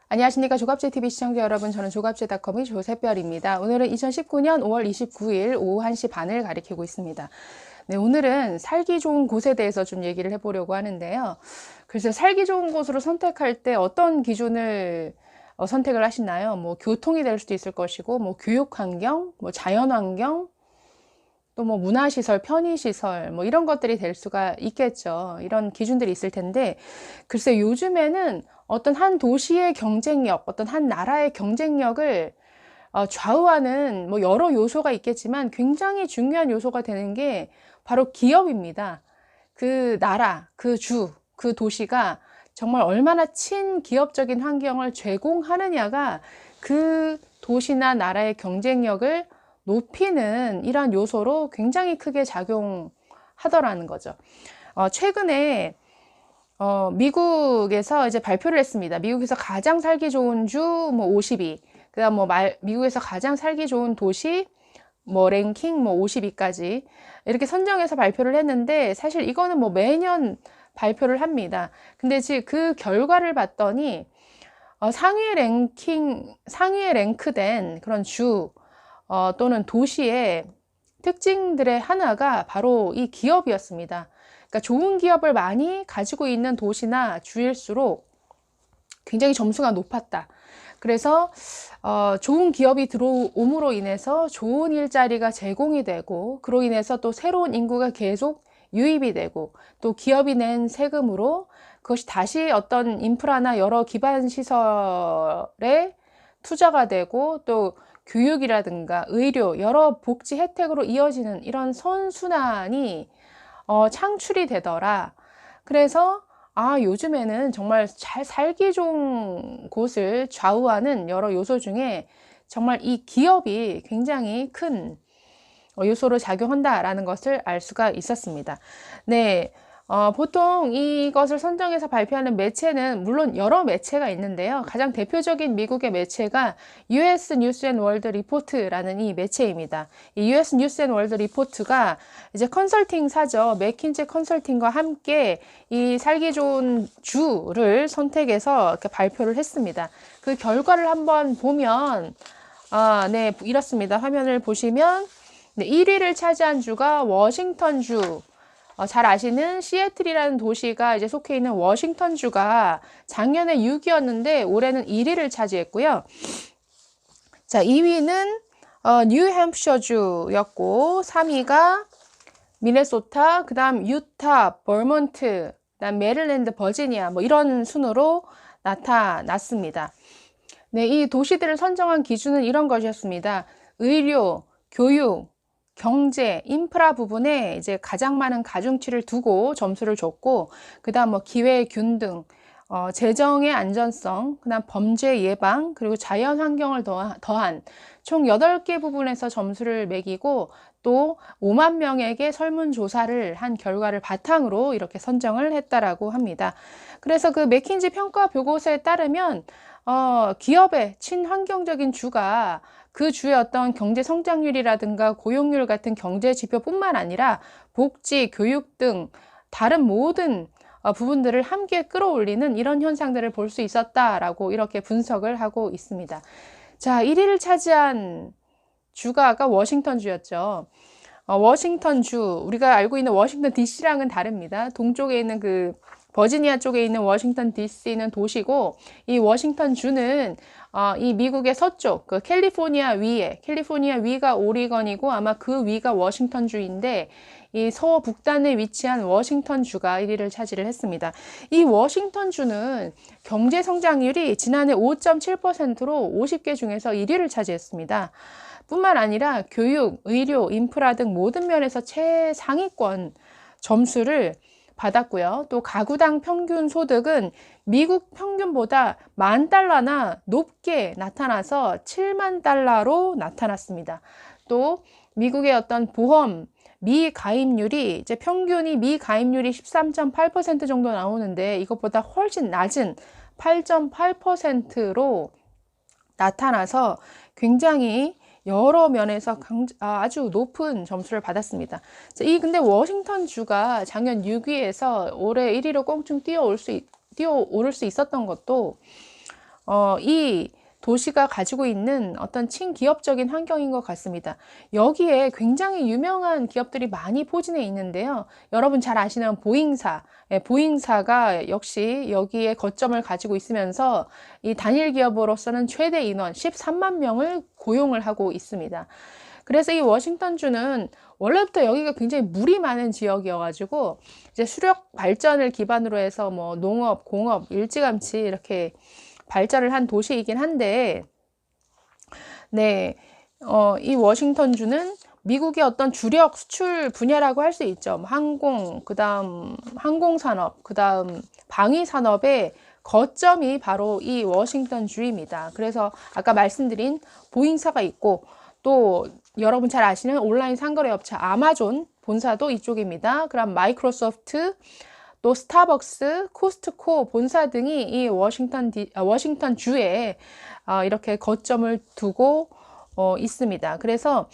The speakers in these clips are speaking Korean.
안녕하십니까. 조갑제TV 시청자 여러분, 저는 조갑제닷컴의 조세별입니다. 오늘은 2019년 5월 29일 오후 1시 반을 가리키고 있습니다. 네, 오늘은 살기 좋은 곳에 대해서 좀 얘기를 해보려고 하는데요. 그래서 살기 좋은 곳으로 선택할 때 어떤 기준을 선택을 하시나요? 뭐 교통이 될 수도 있을 것이고, 뭐 교육 환경, 뭐 자연 환경, 또 뭐 문화시설, 편의시설, 뭐 이런 것들이 될 수가 있겠죠. 이런 기준들이 있을 텐데, 글쎄 요즘에는 어떤 한 도시의 경쟁력, 어떤 한 나라의 경쟁력을 좌우하는 뭐 여러 요소가 있겠지만 굉장히 중요한 요소가 되는 게 바로 기업입니다. 그 나라, 그 주, 그 도시가 정말 얼마나 친기업적인 환경을 제공하느냐가 그 도시나 나라의 경쟁력을 높이는 이러한 요소로 굉장히 크게 작용하더라는 거죠. 최근에 미국에서 이제 발표를 했습니다. 미국에서 가장 살기 좋은 주 뭐 50위, 그다음 뭐 미국에서 가장 살기 좋은 도시 뭐 랭킹 뭐 50위까지 이렇게 선정해서 발표를 했는데, 사실 이거는 뭐 매년 발표를 합니다. 근데 지금 그 결과를 봤더니 상위에 랭크된 그런 주 또는 도시의 특징들의 하나가 바로 이 기업이었습니다. 그러니까 좋은 기업을 많이 가지고 있는 도시나 주일수록 굉장히 점수가 높았다. 그래서 좋은 기업이 들어옴으로 인해서 좋은 일자리가 제공이 되고, 그로 인해서 또 새로운 인구가 계속 유입이 되고, 또 기업이 낸 세금으로 그것이 다시 어떤 인프라나 여러 기반 시설에 투자가 되고, 또 교육이라든가 의료, 여러 복지 혜택으로 이어지는 이런 선순환이 창출이 되더라. 그래서 요즘에는 정말 잘 살기 좋은 곳을 좌우하는 여러 요소 중에 정말 이 기업이 굉장히 큰 요소로 작용한다라는 것을 알 수가 있었습니다. 네. 보통 이것을 선정해서 발표하는 매체는 물론 여러 매체가 있는데요. 가장 대표적인 미국의 매체가 US 뉴스 앤 월드 리포트라는 이 매체입니다. 이 US 뉴스 앤 월드 리포트가 이제 컨설팅사죠. 맥킨지 컨설팅과 함께 이 살기 좋은 주를 선택해서 이렇게 발표를 했습니다. 그 결과를 한번 보면, 네, 이렇습니다. 화면을 보시면, 네, 1위를 차지한 주가 워싱턴 주. 잘 아시는 시애틀이라는 도시가 이제 속해 있는 워싱턴 주가 작년에 6위였는데 올해는 1위를 차지했고요. 자, 2위는 뉴햄프셔 주였고, 3위가 미네소타, 그다음 유타, 버몬트, 그다음 메릴랜드, 버지니아 뭐 이런 순으로 나타났습니다. 네, 이 도시들을 선정한 기준은 이런 것이었습니다. 의료, 교육, 경제, 인프라 부분에 이제 가장 많은 가중치를 두고 점수를 줬고, 그다음 뭐 기회 균등, 재정의 안전성, 그다음 범죄 예방, 그리고 자연 환경을 더한 총 8개 부분에서 점수를 매기고, 또 5만 명에게 설문조사를 한 결과를 바탕으로 이렇게 선정을 했다라고 합니다. 그래서 그 맥킨지 평가 보고서에 따르면 기업의 친환경적인 주가 그 주의 어떤 경제 성장률이라든가 고용률 같은 경제 지표뿐만 아니라 복지, 교육 등 다른 모든 부분들을 함께 끌어올리는 이런 현상들을 볼 수 있었다라고 이렇게 분석을 하고 있습니다. 자, 1위를 차지한 주가 아까 워싱턴 주였죠. 워싱턴 주, 우리가 알고 있는 워싱턴 DC랑은 다릅니다. 동쪽에 있는 그 버지니아 쪽에 있는 워싱턴 DC는 도시고, 이 워싱턴 주는 이 미국의 서쪽, 그 캘리포니아 위가 오리건이고 아마 그 위가 워싱턴 주인데, 이 서북단에 위치한 워싱턴 주가 1위를 차지를 했습니다. 이 워싱턴 주는 경제 성장률이 지난해 5.7%로 50개 중에서 1위를 차지했습니다. 뿐만 아니라 교육, 의료, 인프라 등 모든 면에서 최상위권 점수를 받았고요. 또 가구당 평균 소득은 미국 평균보다 $10,000나 높게 나타나서 $70,000로 나타났습니다. 또 미국의 어떤 보험 미가입률이 이제 평균이 미가입률이 13.8% 정도 나오는데, 이것보다 훨씬 낮은 8.8%로 나타나서 굉장히 여러 면에서 아주 높은 점수를 받았습니다. 근데 워싱턴 주가 작년 6위에서 올해 1위로 꽁충 뛰어오를 수 있었던 것도 이 도시가 가지고 있는 어떤 친기업적인 환경인 것 같습니다. 여기에 굉장히 유명한 기업들이 많이 포진해 있는데요. 여러분 잘 아시는 보잉사, 보잉사가 역시 여기에 거점을 가지고 있으면서 이 단일 기업으로서는 최대 인원 13만 명을 고용을 하고 있습니다. 그래서 이 워싱턴주는 원래부터 여기가 굉장히 물이 많은 지역이어가지고 이제 수력 발전을 기반으로 해서 뭐 농업, 공업 일찌감치 이렇게 발전을 한 도시이긴 한데, 네, 이 워싱턴주는 미국의 어떤 주력 수출 분야라고 할 수 있죠. 항공, 그다음 항공산업, 그다음 방위산업의 거점이 바로 이 워싱턴주입니다. 그래서 아까 말씀드린 보잉사가 있고, 또 여러분 잘 아시는 온라인 상거래 업체 아마존 본사도 이쪽입니다. 그럼 마이크로소프트, 또 스타벅스, 코스트코 본사 등이 이 워싱턴 주에 이렇게 거점을 두고 있습니다. 그래서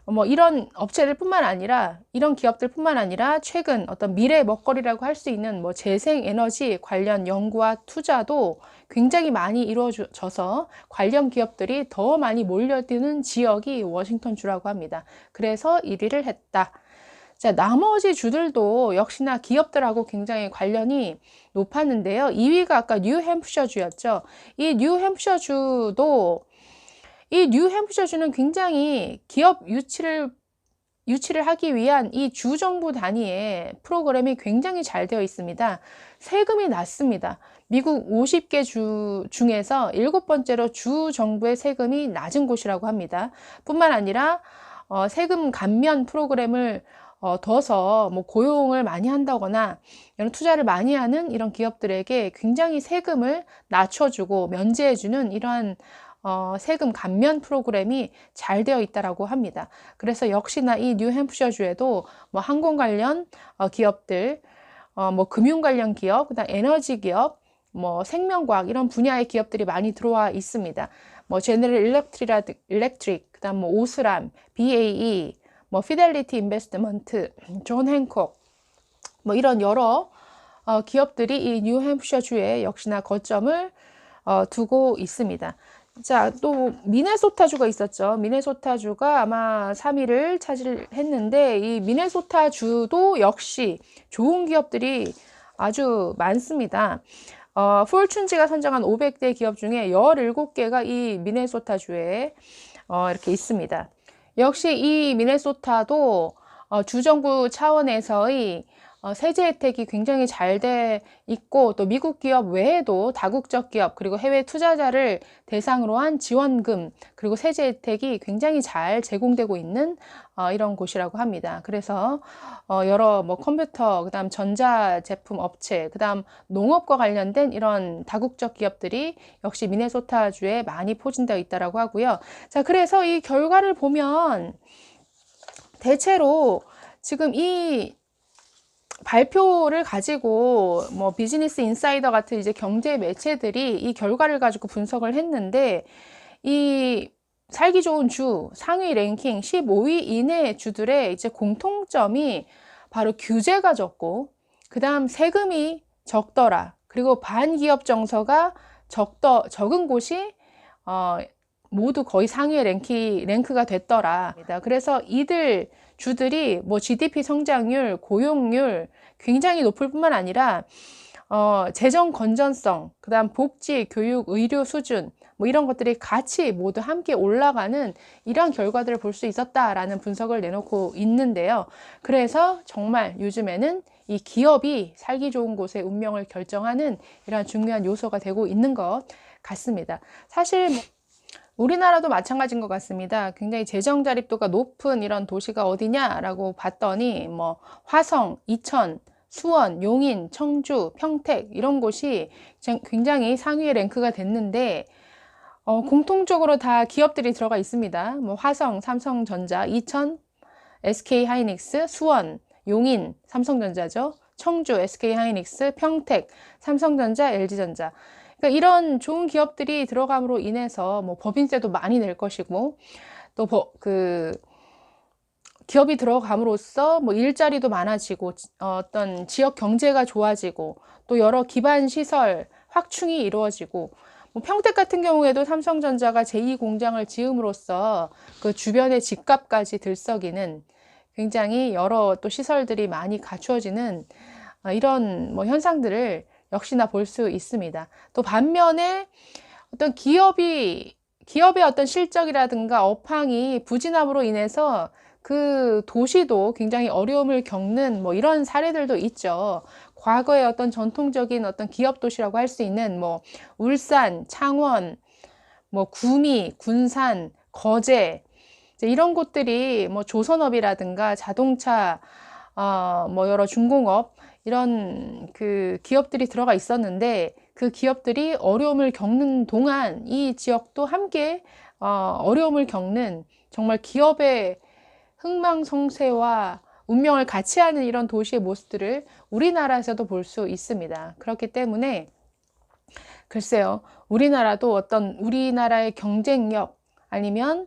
뭐 이런 업체들 뿐만 아니라 이런 기업들 뿐만 아니라 최근 어떤 미래 먹거리라고 할 수 있는 뭐 재생에너지 관련 연구와 투자도 굉장히 많이 이루어져서 관련 기업들이 더 많이 몰려드는 지역이 워싱턴 주라고 합니다. 그래서 1위를 했다. 자, 나머지 주들도 역시나 기업들하고 굉장히 관련이 높았는데요. 2위가 아까 뉴햄프셔 주였죠. 이 뉴햄프셔 주도, 이 뉴햄프셔 주는 굉장히 기업 유치를 하기 위한 이 주정부 단위의 프로그램이 굉장히 잘 되어 있습니다. 세금이 낮습니다. 미국 50개 주 중에서 7번째로 주 정부의 세금이 낮은 곳이라고 합니다. 뿐만 아니라 세금 감면 프로그램을 둬서 뭐 고용을 많이 한다거나 이런 투자를 많이 하는 이런 기업들에게 굉장히 세금을 낮춰주고 면제해주는 이러한 세금 감면 프로그램이 잘 되어 있다라고 합니다. 그래서 역시나 이 뉴햄프셔주에도 뭐 항공 관련 기업들, 뭐 금융 관련 기업, 그다음 에너지 기업, 뭐 생명과학 이런 분야의 기업들이 많이 들어와 있습니다. 뭐 제너럴 일렉트릭, 그다음 뭐 오스람, BAE, 뭐 피델리티 인베스트먼트, 존 행콕 뭐 이런 여러 기업들이 이 뉴햄프셔 주에 역시나 거점을 두고 있습니다. 자, 또 미네소타주가 있었죠. 미네소타주가 아마 3위를 차지했는데 이 미네소타주도 역시 좋은 기업들이 아주 많습니다. 포춘지가 선정한 500대 기업 중에 17개가 이 미네소타주에 이렇게 있습니다. 역시 이 미네소타도 주정부 차원에서의 세제 혜택이 굉장히 잘 돼 있고 또 미국 기업 외에도 다국적 기업 그리고 해외 투자자를 대상으로 한 지원금 그리고 세제 혜택이 굉장히 잘 제공되고 있는 이런 곳이라고 합니다. 그래서 여러 뭐 컴퓨터 그다음 전자제품 업체 그다음 농업과 관련된 이런 다국적 기업들이 역시 미네소타주에 많이 포진되어 있다라고 하고요. 자, 그래서 이 결과를 보면 대체로 지금 이 발표를 가지고 뭐 비즈니스 인사이더 같은 이제 경제 매체들이 이 결과를 가지고 분석을 했는데 이 살기 좋은 주 상위 랭킹 15위 이내의 주들의 이제 공통점이 바로 규제가 적고 그다음 세금이 적더라. 그리고 반기업 정서가 적은 곳이 모두 거의 상위의 랭크가 됐더라. 그래서 이들 주들이 뭐 GDP 성장률, 고용률 굉장히 높을 뿐만 아니라 재정 건전성, 그다음 복지, 교육, 의료 수준 뭐 이런 것들이 같이 모두 함께 올라가는 이러한 결과들을 볼 수 있었다라는 분석을 내놓고 있는데요. 그래서 정말 요즘에는 이 기업이 살기 좋은 곳의 운명을 결정하는 이러한 중요한 요소가 되고 있는 것 같습니다. 사실 뭐 우리나라도 마찬가지인 것 같습니다. 굉장히 재정 자립도가 높은 이런 도시가 어디냐라고 봤더니 뭐 화성, 이천, 수원, 용인, 청주, 평택 이런 곳이 굉장히 상위의 랭크가 됐는데 공통적으로 다 기업들이 들어가 있습니다. 뭐 화성, 삼성전자, 이천, SK하이닉스, 수원, 용인, 삼성전자죠. 청주, SK하이닉스, 평택, 삼성전자, LG전자. 그러니까 이런 좋은 기업들이 들어감으로 인해서 뭐 법인세도 많이 낼 것이고 또 기업이 들어감으로써 뭐 일자리도 많아지고 어떤 지역 경제가 좋아지고 또 여러 기반 시설 확충이 이루어지고 뭐 평택 같은 경우에도 삼성전자가 제2공장을 지음으로써 그 주변의 집값까지 들썩이는 굉장히 여러 또 시설들이 많이 갖추어지는 이런 뭐 현상들을 역시나 볼 수 있습니다. 또 반면에 어떤 기업의 어떤 실적이라든가 업황이 부진함으로 인해서 그 도시도 굉장히 어려움을 겪는 뭐 이런 사례들도 있죠. 과거의 어떤 전통적인 어떤 기업 도시라고 할 수 있는 뭐 울산, 창원, 뭐 구미, 군산, 거제 이런 곳들이 뭐 조선업이라든가 자동차, 뭐 여러 중공업 이런 그 기업들이 들어가 있었는데 그 기업들이 어려움을 겪는 동안 이 지역도 함께 어려움을 겪는 정말 기업의 흥망성쇠와 운명을 같이 하는 이런 도시의 모습들을 우리나라에서도 볼 수 있습니다. 그렇기 때문에 글쎄요, 우리나라도 어떤 우리나라의 경쟁력 아니면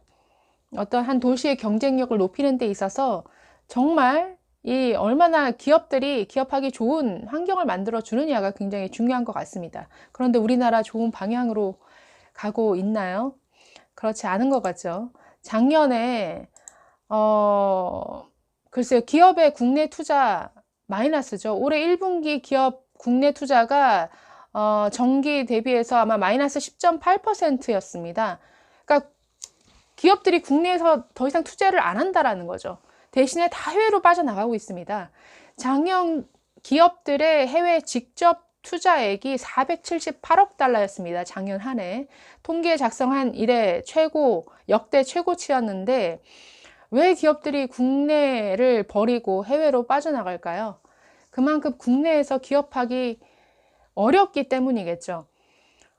어떤 한 도시의 경쟁력을 높이는 데 있어서 정말 이 얼마나 기업들이 기업하기 좋은 환경을 만들어 주느냐가 굉장히 중요한 것 같습니다. 그런데 우리나라 좋은 방향으로 가고 있나요? 그렇지 않은 것 같죠. 작년에 글쎄요, 기업의 국내 투자 마이너스죠. 올해 1분기 기업 국내 투자가 전기 대비해서 아마 마이너스 10.8%였습니다. 그러니까 기업들이 국내에서 더 이상 투자를 안 한다라는 거죠. 대신에 다 해외로 빠져나가고 있습니다. 작년 기업들의 해외 직접 투자액이 478억 달러였습니다. 작년 한 해. 통계 작성한 이래 역대 최고치였는데 왜 기업들이 국내를 버리고 해외로 빠져나갈까요? 그만큼 국내에서 기업하기 어렵기 때문이겠죠.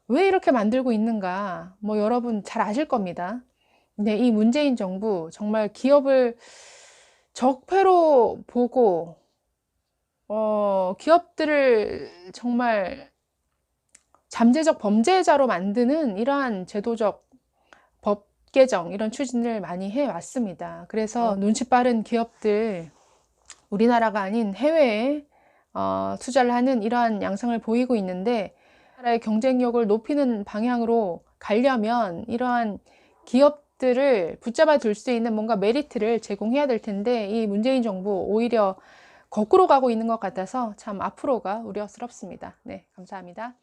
왜 이렇게 만들고 있는가? 뭐 여러분 잘 아실 겁니다. 근데 이 문재인 정부 정말 기업을 적폐로 보고 기업들을 정말 잠재적 범죄자로 만드는 이러한 제도적 법 개정 이런 추진을 많이 해왔습니다. 그래서 눈치 빠른 기업들 우리나라가 아닌 해외에 투자를 하는 이러한 양상을 보이고 있는데 나라의 경쟁력을 높이는 방향으로 가려면 이러한 기업들을 붙잡아 둘 수 있는 뭔가 메리트를 제공해야 될 텐데 이 문재인 정부 오히려 거꾸로 가고 있는 것 같아서 참 앞으로가 우려스럽습니다. 네, 감사합니다.